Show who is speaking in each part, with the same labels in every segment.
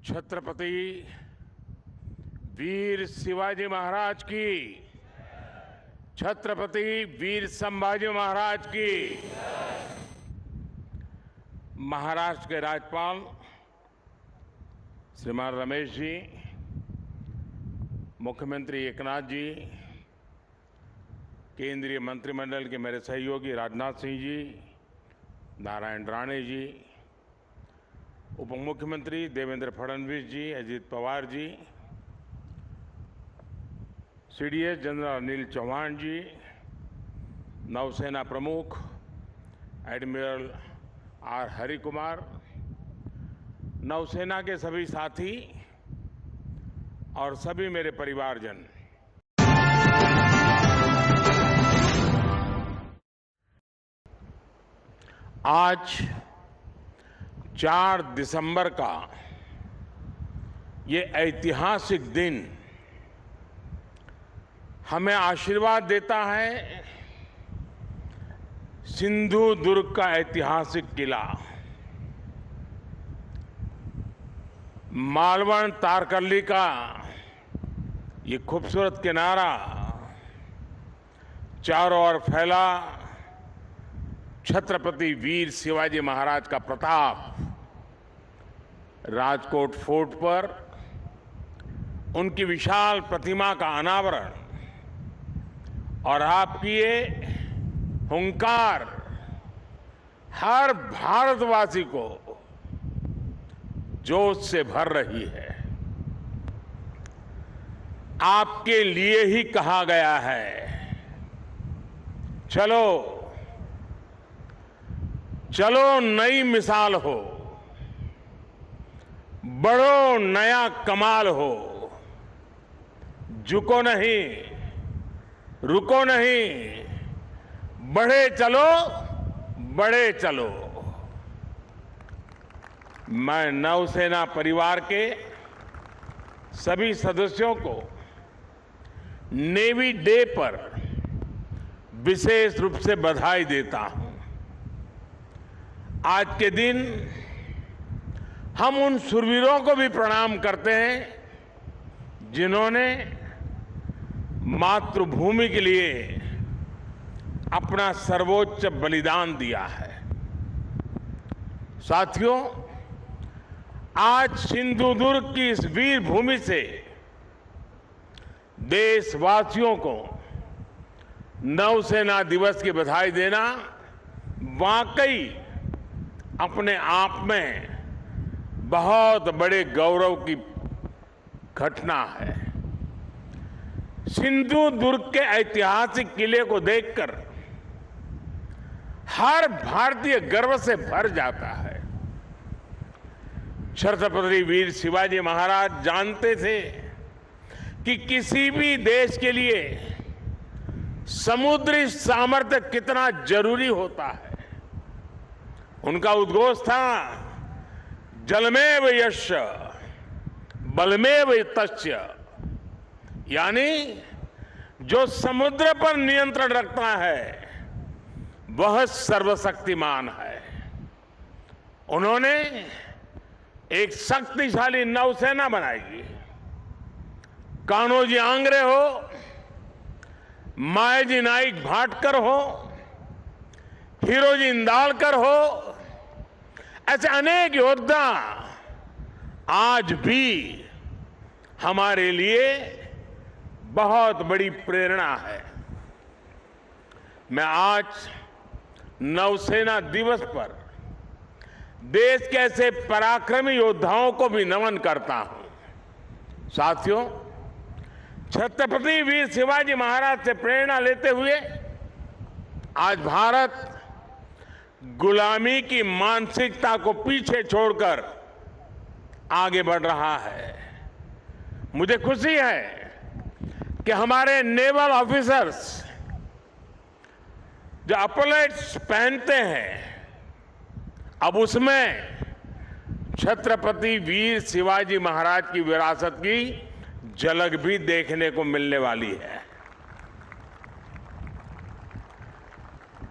Speaker 1: छत्रपति वीर शिवाजी महाराज की, छत्रपति वीर संभाजी महाराज की। महाराष्ट्र के राज्यपाल श्रीमान रमेश जी, मुख्यमंत्री एकनाथ जी, केंद्रीय मंत्रिमंडल के मेरे सहयोगी राजनाथ सिंह जी, नारायण राणे जी, उप मुख्यमंत्री देवेंद्र फडणवीस जी, अजित पवार जी, सीडीएस जनरल अनिल चौहान जी, नौसेना प्रमुख एडमिरल आर हरिकुमार, नौसेना के सभी साथी और सभी मेरे परिवारजन, आज 4 दिसंबर का ये ऐतिहासिक दिन हमें आशीर्वाद देता है। सिंधु दुर्ग का ऐतिहासिक किला, मालवण तारकर्ली का ये खूबसूरत किनारा, चारों ओर फैला छत्रपति वीर शिवाजी महाराज का प्रताप, राजकोट फोर्ट पर उनकी विशाल प्रतिमा का अनावरण और आपकी ये हुंकार हर भारतवासी को जोश से भर रही है। आपके लिए ही कहा गया है, चलो चलो नई मिसाल हो, बढ़ो नया कमाल हो, झुको नहीं, रुको नहीं, बढ़े चलो, बढ़े चलो। मैं नौसेना परिवार के सभी सदस्यों को नेवी डे पर विशेष रूप से बधाई देता हूं। आज के दिन हम उन शूरवीरों को भी प्रणाम करते हैं जिन्होंने मातृभूमि के लिए अपना सर्वोच्च बलिदान दिया है। साथियों, आज सिंधु दुर्ग की इस वीर भूमि से देशवासियों को नौसेना दिवस की बधाई देना वाकई अपने आप में बहुत बड़े गौरव की घटना है। सिंधु दुर्ग के ऐतिहासिक किले को देखकर हर भारतीय गर्व से भर जाता है। छत्रपति वीर शिवाजी महाराज जानते थे कि किसी भी देश के लिए समुद्री सामर्थ्य कितना जरूरी होता है। उनका उद्घोष था, जलमेव यस्य बलमेव तस्य, यानी जो समुद्र पर नियंत्रण रखता है वह सर्वशक्तिमान है। उन्होंने एक शक्तिशाली नौसेना बनाई। कान्होजी आंग्रे हो, मायाजी नाइक भाटकर हो, हीरोजी इंदालकर हो, ऐसे अनेक योद्धा आज भी हमारे लिए बहुत बड़ी प्रेरणा है। मैं आज नौसेना दिवस पर देश के ऐसे पराक्रमी योद्धाओं को भी नमन करता हूं। साथियों, छत्रपति वीर शिवाजी महाराज से प्रेरणा लेते हुए आज भारत गुलामी की मानसिकता को पीछे छोड़कर आगे बढ़ रहा है। मुझे खुशी है कि हमारे नेवल ऑफिसर्स जो अपलेट्स पहनते हैं, अब उसमें छत्रपति वीर शिवाजी महाराज की विरासत की झलक भी देखने को मिलने वाली है।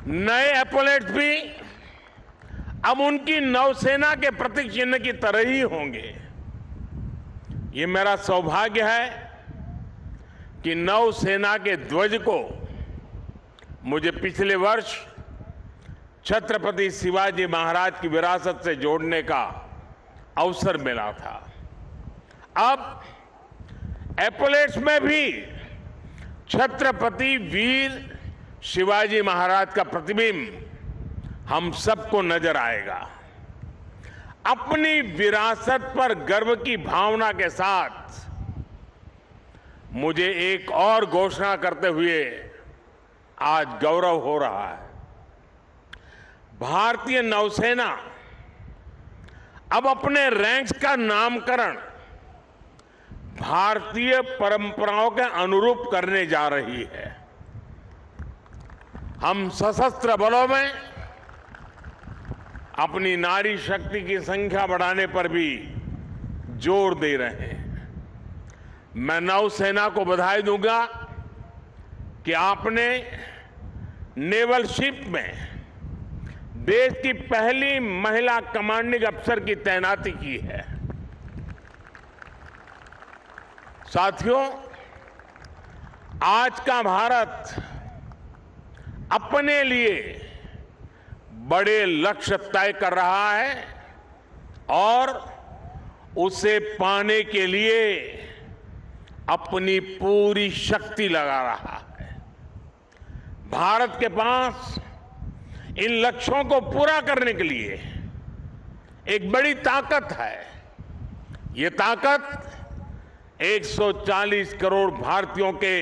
Speaker 1: नए एपोलेट्स भी अब उनकी नौसेना के प्रतीक चिन्ह की तरह ही होंगे। ये मेरा सौभाग्य है कि नौसेना के ध्वज को मुझे पिछले वर्ष छत्रपति शिवाजी महाराज की विरासत से जोड़ने का अवसर मिला था। अब एपोलेट्स में भी छत्रपति वीर शिवाजी महाराज का प्रतिबिंब हम सबको नजर आएगा। अपनी विरासत पर गर्व की भावना के साथ मुझे एक और घोषणा करते हुए आज गौरव हो रहा है। भारतीय नौसेना अब अपने रैंक्स का नामकरण भारतीय परंपराओं के अनुरूप करने जा रही है। हम सशस्त्र बलों में अपनी नारी शक्ति की संख्या बढ़ाने पर भी जोर दे रहे हैं। मैं नौसेना को बधाई दूंगा कि आपने नेवल शिप में देश की पहली महिला कमांडिंग अफसर की तैनाती की है। साथियों, आज का भारत अपने लिए बड़े लक्ष्य तय कर रहा है और उसे पाने के लिए अपनी पूरी शक्ति लगा रहा है। भारत के पास इन लक्ष्यों को पूरा करने के लिए एक बड़ी ताकत है। ये ताकत 140 करोड़ भारतीयों के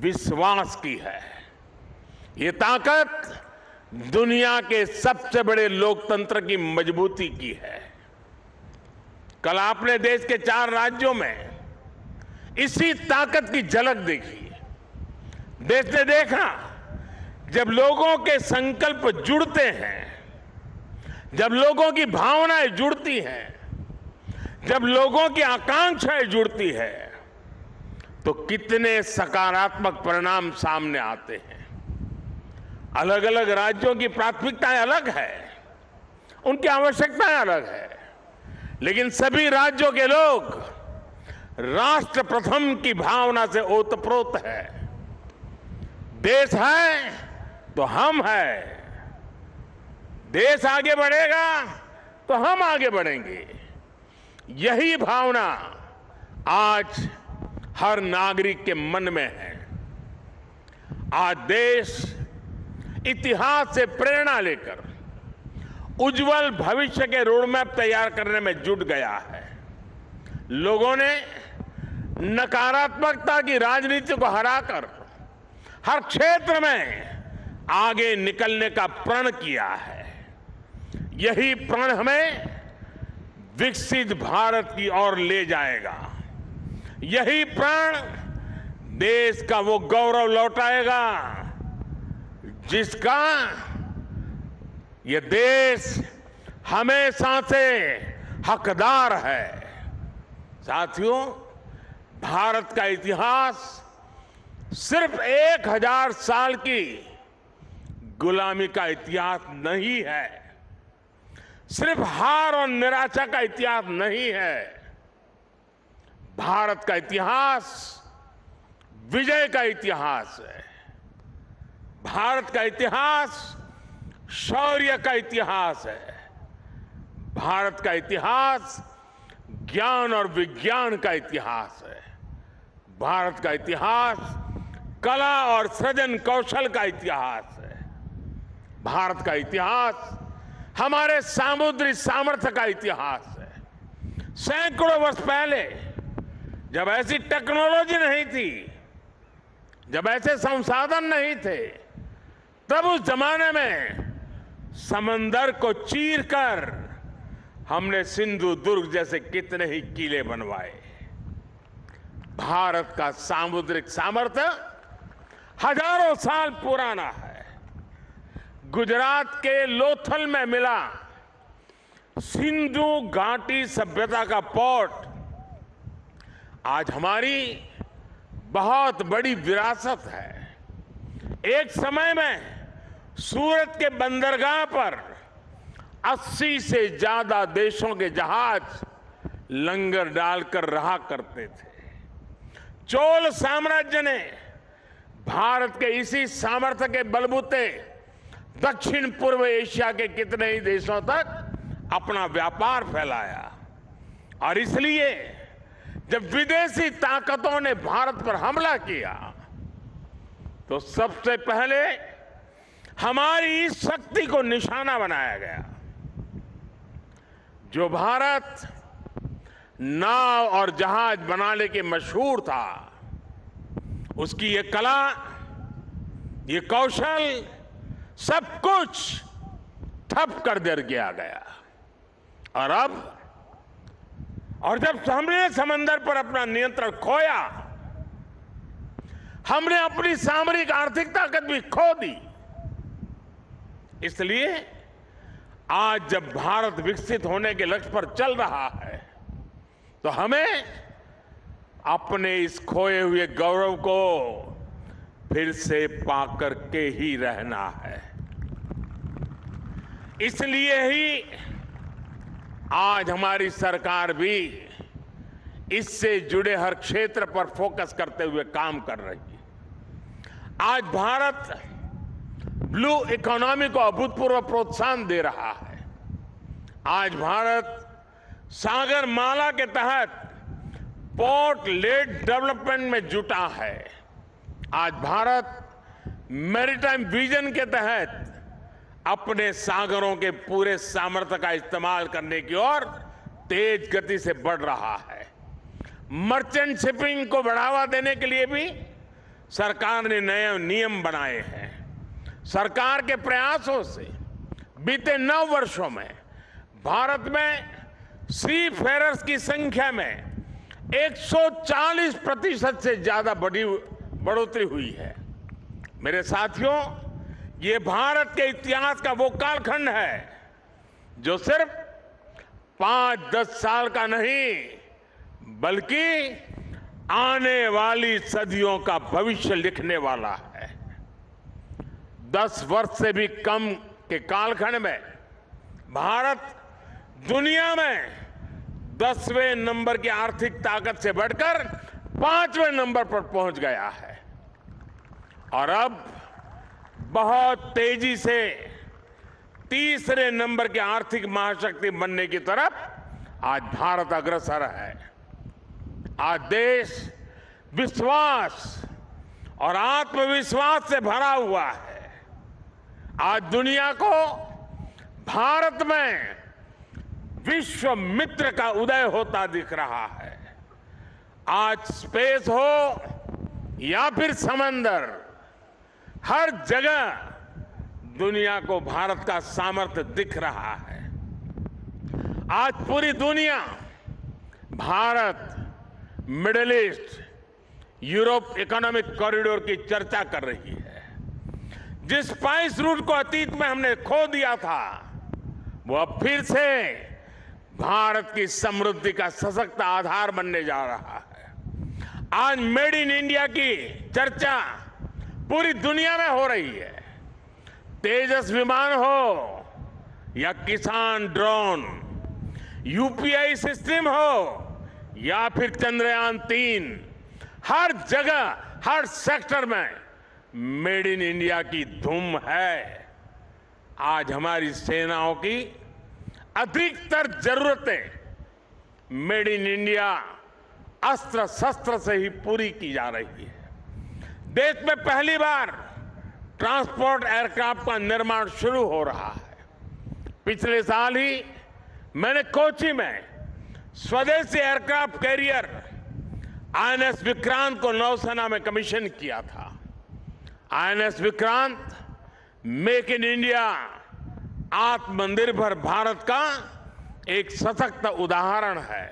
Speaker 1: विश्वास की है। ये ताकत दुनिया के सबसे बड़े लोकतंत्र की मजबूती की है। कल आपने देश के 4 राज्यों में इसी ताकत की झलक देखी। देश ने देखा जब लोगों के संकल्प जुड़ते हैं, जब लोगों की भावनाएं जुड़ती हैं, जब लोगों की आकांक्षाएं जुड़ती है, तो कितने सकारात्मक परिणाम सामने आते हैं। अलग अलग राज्यों की प्राथमिकताएं अलग है, उनकी आवश्यकताएं अलग है, लेकिन सभी राज्यों के लोग राष्ट्र प्रथम की भावना से ओतप्रोत है। देश है तो हम हैं। देश आगे बढ़ेगा तो हम आगे बढ़ेंगे। यही भावना आज हर नागरिक के मन में है। आज देश इतिहास से प्रेरणा लेकर उज्जवल भविष्य के रोडमैप तैयार करने में जुट गया है। लोगों ने नकारात्मकता की राजनीति को हराकर हर क्षेत्र में आगे निकलने का प्रण किया है। यही प्रण हमें विकसित भारत की ओर ले जाएगा। यही प्रण देश का वो गौरव लौटाएगा जिसका ये देश हमेशा से हकदार है। साथियों, भारत का इतिहास सिर्फ 1000 साल की गुलामी का इतिहास नहीं है, सिर्फ हार और निराशा का इतिहास नहीं है। भारत का इतिहास विजय का इतिहास है। भारत का इतिहास शौर्य का इतिहास है। भारत का इतिहास ज्ञान और विज्ञान का इतिहास है। भारत का इतिहास कला और सृजन कौशल का इतिहास है। भारत का इतिहास हमारे सामुद्रिक सामर्थ्य का इतिहास है। सैकड़ों वर्ष पहले जब ऐसी टेक्नोलॉजी नहीं थी, जब ऐसे संसाधन नहीं थे, तब उस जमाने में समंदर को चीरकर हमने सिंधु दुर्ग जैसे कितने ही किले बनवाए। भारत का सामुद्रिक सामर्थ्य हजारों साल पुराना है। गुजरात के लोथल में मिला सिंधु घाटी सभ्यता का पोर्ट आज हमारी बहुत बड़ी विरासत है। एक समय में सूरत के बंदरगाह पर 80 से ज्यादा देशों के जहाज लंगर डालकर रहा करते थे। चोल साम्राज्य ने भारत के इसी सामर्थ्य के बलबूते दक्षिण पूर्व एशिया के कितने ही देशों तक अपना व्यापार फैलाया। और इसलिए जब विदेशी ताकतों ने भारत पर हमला किया तो सबसे पहले हमारी इस शक्ति को निशाना बनाया गया। जो भारत नाव और जहाज बनाने के मशहूर था, उसकी ये कला, ये कौशल, सब कुछ ठप कर दिया गया। और जब हमने समंदर पर अपना नियंत्रण खोया, हमने अपनी सामरिक आर्थिक ताकत भी खो दी। इसलिए आज जब भारत विकसित होने के लक्ष्य पर चल रहा है तो हमें अपने इस खोए हुए गौरव को फिर से पाकर के ही रहना है। इसलिए ही आज हमारी सरकार भी इससे जुड़े हर क्षेत्र पर फोकस करते हुए काम कर रही है। आज भारत ब्लू इकोनॉमी को अभूतपूर्व प्रोत्साहन दे रहा है। आज भारत सागर माला के तहत पोर्ट लेड डेवलपमेंट में जुटा है। आज भारत मैरीटाइम विजन के तहत अपने सागरों के पूरे सामर्थ्य का इस्तेमाल करने की ओर तेज गति से बढ़ रहा है। मर्चेंट शिपिंग को बढ़ावा देने के लिए भी सरकार ने नए नियम बनाए हैं। सरकार के प्रयासों से बीते 9 वर्षों में भारत में सी फेरर्स की संख्या में 140% से ज्यादा बढ़ोतरी हुई है। मेरे साथियों, ये भारत के इतिहास का वो कालखंड है जो सिर्फ 5-10 साल का नहीं बल्कि आने वाली सदियों का भविष्य लिखने वाला है। 10 वर्ष से भी कम के कालखंड में भारत दुनिया में 10वें नंबर की आर्थिक ताकत से बढ़कर 5वें नंबर पर पहुंच गया है। और अब बहुत तेजी से 3रे नंबर की आर्थिक महाशक्ति बनने की तरफ आज भारत अग्रसर है। आज देश विश्वास और आत्मविश्वास से भरा हुआ है। आज दुनिया को भारत में विश्व मित्र का उदय होता दिख रहा है। आज स्पेस हो या फिर समंदर, हर जगह दुनिया को भारत का सामर्थ्य दिख रहा है। आज पूरी दुनिया Bharat, middle east, Europe economic corridor की चर्चा कर रही है। जिस स्पाइस रूट को अतीत में हमने खो दिया था, वो अब फिर से भारत की समृद्धि का सशक्त आधार बनने जा रहा है। आज मेड इन इंडिया की चर्चा पूरी दुनिया में हो रही है। तेजस विमान हो या किसान ड्रोन, यूपीआई सिस्टम हो या फिर चंद्रयान 3, हर जगह, हर सेक्टर में मेड इन इंडिया की धूम है। आज हमारी सेनाओं की अधिकतर जरूरतें मेड इन इंडिया अस्त्र शस्त्र से ही पूरी की जा रही है। देश में पहली बार ट्रांसपोर्ट एयरक्राफ्ट का निर्माण शुरू हो रहा है। पिछले साल ही मैंने कोची में स्वदेशी एयरक्राफ्ट कैरियर आईएनएस विक्रांत को नौसेना में कमीशन किया था। INS Vikrant make in India, आत्मनिर्भर भारत का एक सशक्त उदाहरण है।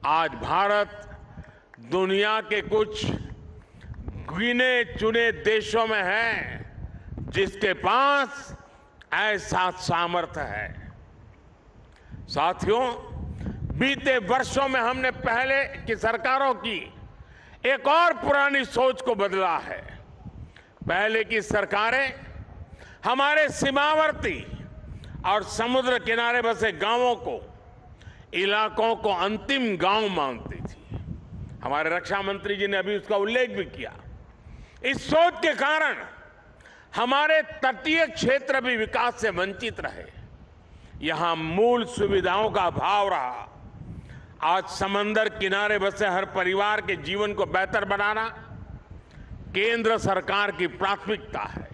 Speaker 1: आज भारत दुनिया के कुछ गिने चुने देशों में है जिसके पास ऐसा सामर्थ्य है। साथियों, बीते वर्षों में हमने पहले की सरकारों की एक और पुरानी सोच को बदला है। पहले की सरकारें हमारे सीमावर्ती और समुद्र किनारे बसे गांवों को इलाकों को अंतिम गांव मानती थी। हमारे रक्षा मंत्री जी ने अभी उसका उल्लेख भी किया। इस सोच के कारण हमारे तटीय क्षेत्र भी विकास से वंचित रहे। यहां मूल सुविधाओं का अभाव रहा। आज समंदर किनारे बसे हर परिवार के जीवन को बेहतर बनाना केंद्र सरकार की प्राथमिकता है।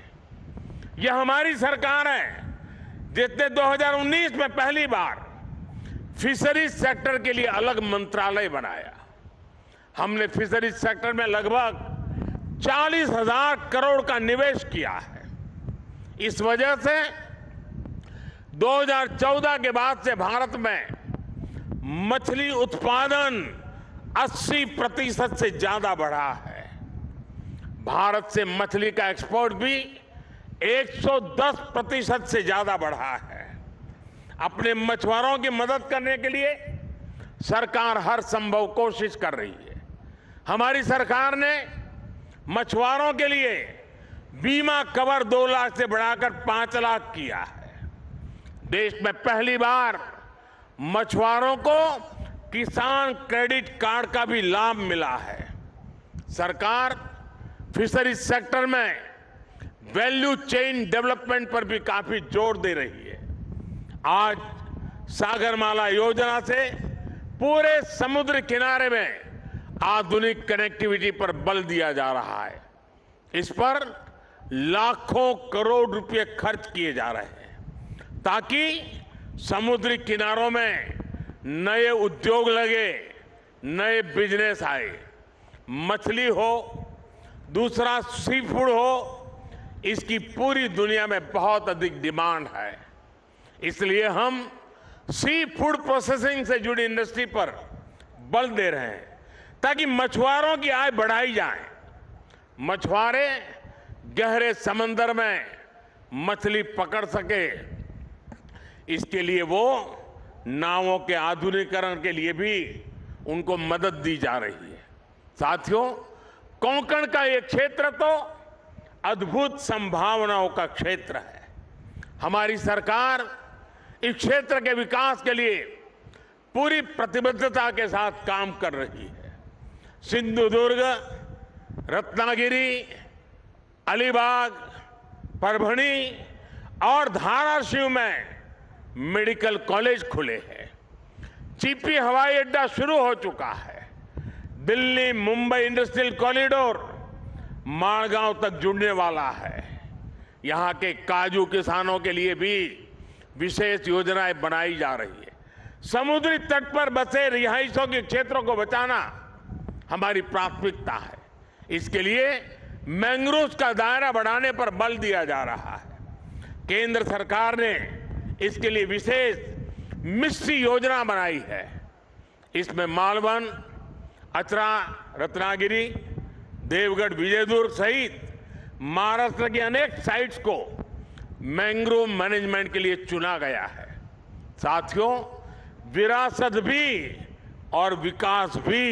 Speaker 1: यह हमारी सरकार है जिसने 2019 में पहली बार फिशरीज सेक्टर के लिए अलग मंत्रालय बनाया। हमने फिशरीज सेक्टर में लगभग 40,000 करोड़ का निवेश किया है। इस वजह से 2014 के बाद से भारत में मछली उत्पादन 80% से ज्यादा बढ़ा है। भारत से मछली का एक्सपोर्ट भी 110% से ज्यादा बढ़ा है। अपने मछुआरों की मदद करने के लिए सरकार हर संभव कोशिश कर रही है। हमारी सरकार ने मछुआरों के लिए बीमा कवर 2 लाख से बढ़ाकर 5 लाख किया है। देश में पहली बार मछुआरों को किसान क्रेडिट कार्ड का भी लाभ मिला है। सरकार फिशरीज सेक्टर में वैल्यू चेन डेवलपमेंट पर भी काफी जोर दे रही है। आज सागरमाला योजना से पूरे समुद्र किनारे में आधुनिक कनेक्टिविटी पर बल दिया जा रहा है। इस पर लाखों करोड़ रुपए खर्च किए जा रहे हैं ताकि समुद्री किनारों में नए उद्योग लगे, नए बिजनेस आए। मछली हो, दूसरा सी फूड हो, इसकी पूरी दुनिया में बहुत अधिक डिमांड है। इसलिए हम सी फूड प्रोसेसिंग से जुड़ी इंडस्ट्री पर बल दे रहे हैं ताकि मछुआरों की आय बढ़ाई जाए। मछुआरे गहरे समंदर में मछली पकड़ सके, इसके लिए वो नावों के आधुनिकीकरण के लिए भी उनको मदद दी जा रही है। साथियों, कोंकण का ये क्षेत्र तो अद्भुत संभावनाओं का क्षेत्र है। हमारी सरकार इस क्षेत्र के विकास के लिए पूरी प्रतिबद्धता के साथ काम कर रही है। सिंधुदुर्ग, रत्नागिरी, अलीबाग, परभणी और धाराशिव में मेडिकल कॉलेज खुले हैं। चिपी हवाई अड्डा शुरू हो चुका है। दिल्ली मुंबई इंडस्ट्रियल कॉरिडोर माड़गांव तक जुड़ने वाला है। यहां के काजू किसानों के लिए भी विशेष योजनाएं बनाई जा रही है। समुद्री तट पर बसे रिहायशों के क्षेत्रों को बचाना हमारी प्राथमिकता है। इसके लिए मैंग्रोव का दायरा बढ़ाने पर बल दिया जा रहा है। केंद्र सरकार ने इसके लिए विशेष मिस्ट्री योजना बनाई है। इसमें मालवन, अचरा, रत्नागिरी, देवगढ़, विजयदुर्ग सहित महाराष्ट्र की अनेक साइट्स को मैंग्रोव मैनेजमेंट के लिए चुना गया है। साथियों, विरासत भी और विकास भी,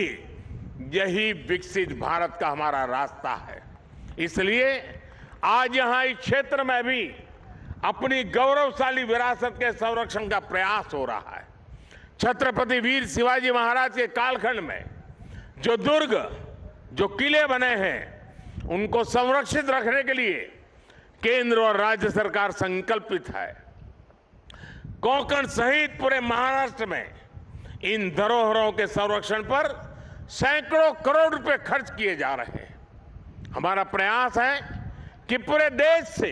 Speaker 1: यही विकसित भारत का हमारा रास्ता है। इसलिए आज यहां इस क्षेत्र में भी अपनी गौरवशाली विरासत के संरक्षण का प्रयास हो रहा है। छत्रपति वीर शिवाजी महाराज के कालखंड में जो दुर्ग, जो किले बने हैं, उनको संरक्षित रखने के लिए केंद्र और राज्य सरकार संकल्पित है। कोंकण सहित पूरे महाराष्ट्र में इन धरोहरों के संरक्षण पर सैकड़ों करोड़ रुपए खर्च किए जा रहे हैं। हमारा प्रयास है कि पूरे देश से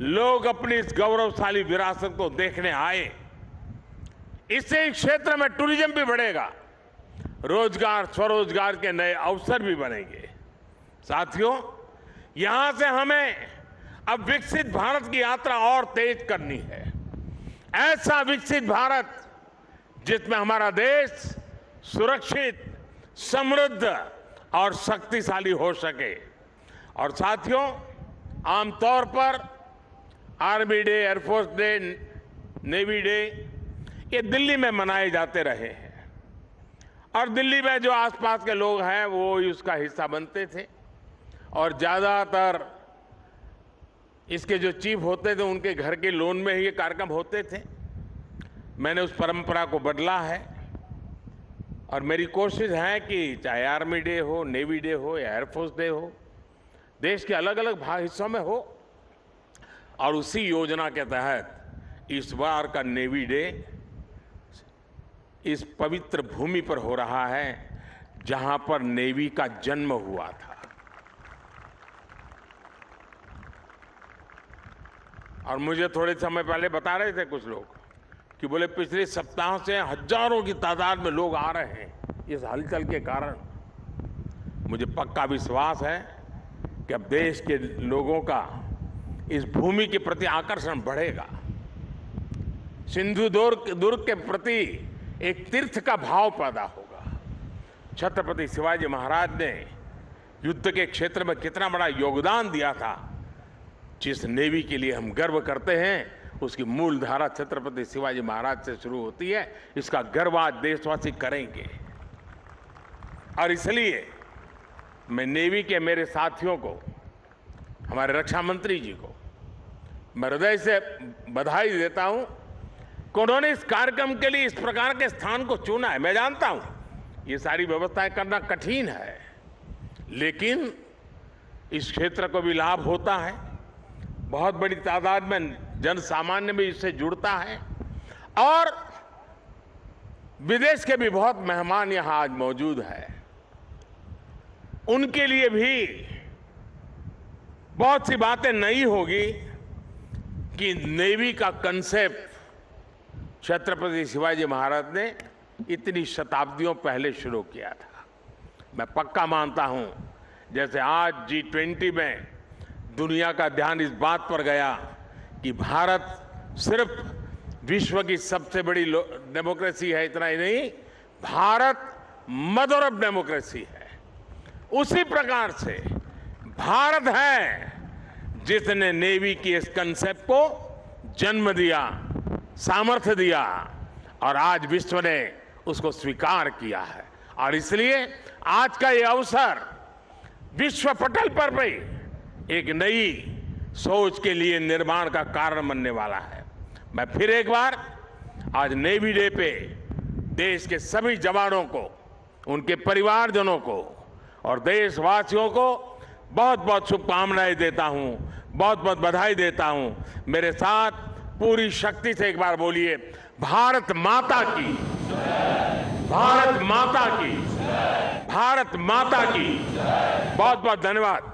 Speaker 1: लोग अपनी इस गौरवशाली विरासत को देखने आए। इससे इस क्षेत्र में टूरिज्म भी बढ़ेगा, रोजगार, स्वरोजगार के नए अवसर भी बनेंगे। साथियों, यहां से हमें अब विकसित भारत की यात्रा और तेज करनी है। ऐसा विकसित भारत जिसमें हमारा देश सुरक्षित, समृद्ध और शक्तिशाली हो सके। और साथियों, आमतौर पर army day, air force day, navy day ये दिल्ली में मनाए जाते रहे हैं और दिल्ली में जो आसपास के लोग हैं वो उसका हिस्सा बनते थे और ज़्यादातर इसके जो चीफ होते थे उनके घर के लोन में ही ये कार्यक्रम होते थे। मैंने उस परंपरा को बदला है और मेरी कोशिश है कि चाहे आर्मी डे हो, नेवी डे हो या एयरफोर्स डे हो, देश के अलग अलग हिस्सों में हो, और उसी योजना के तहत इस बार का नेवी डे इस पवित्र भूमि पर हो रहा है जहां पर नेवी का जन्म हुआ था। और मुझे थोड़े समय पहले बता रहे थे कुछ लोग कि बोले पिछले सप्ताह से हजारों की तादाद में लोग आ रहे हैं इस हलचल के कारण। मुझे पक्का विश्वास है कि अब देश के लोगों का इस भूमि के प्रति आकर्षण बढ़ेगा। सिंधु दुर्ग के प्रति एक तीर्थ का भाव पैदा होगा। छत्रपति शिवाजी महाराज ने युद्ध के क्षेत्र में कितना बड़ा योगदान दिया था। जिस नेवी के लिए हम गर्व करते हैं उसकी मूल धारा छत्रपति शिवाजी महाराज से शुरू होती है। इसका गर्व आज देशवासी करेंगे। और इसलिए मैं नेवी के मेरे साथियों को, हमारे रक्षा मंत्री जी को मैं हृदय से बधाई देता हूं कि उन्होंने इस कार्यक्रम के लिए इस प्रकार के स्थान को चुना है। मैं जानता हूं ये सारी व्यवस्थाएं करना कठिन है, लेकिन इस क्षेत्र को भी लाभ होता है। बहुत बड़ी तादाद में जन सामान्य भी इससे जुड़ता है और विदेश के भी बहुत मेहमान यहां आज मौजूद हैं। उनके लिए भी बहुत सी बातें नई होगी कि नेवी का कंसेप्ट छत्रपति शिवाजी महाराज ने इतनी शताब्दियों पहले शुरू किया था। मैं पक्का मानता हूं जैसे आज G20 में दुनिया का ध्यान इस बात पर गया कि भारत सिर्फ विश्व की सबसे बड़ी डेमोक्रेसी है, इतना ही नहीं, भारत मदर ऑफ डेमोक्रेसी है। उसी प्रकार से भारत है जिसने नेवी की इस कंसेप्ट को जन्म दिया, सामर्थ्य दिया और आज विश्व ने उसको स्वीकार किया है। और इसलिए आज का ये अवसर विश्व पटल पर भी एक नई सोच के लिए निर्माण का कारण बनने वाला है। मैं फिर एक बार आज नेवी डे पे देश के सभी जवानों को, उनके परिवारजनों को और देशवासियों को बहुत बहुत शुभकामनाएं देता हूं, बहुत बहुत बधाई देता हूं। मेरे साथ पूरी शक्ति से एक बार बोलिए, भारत माता की, भारत माता की, भारत माता की। बहुत बहुत धन्यवाद।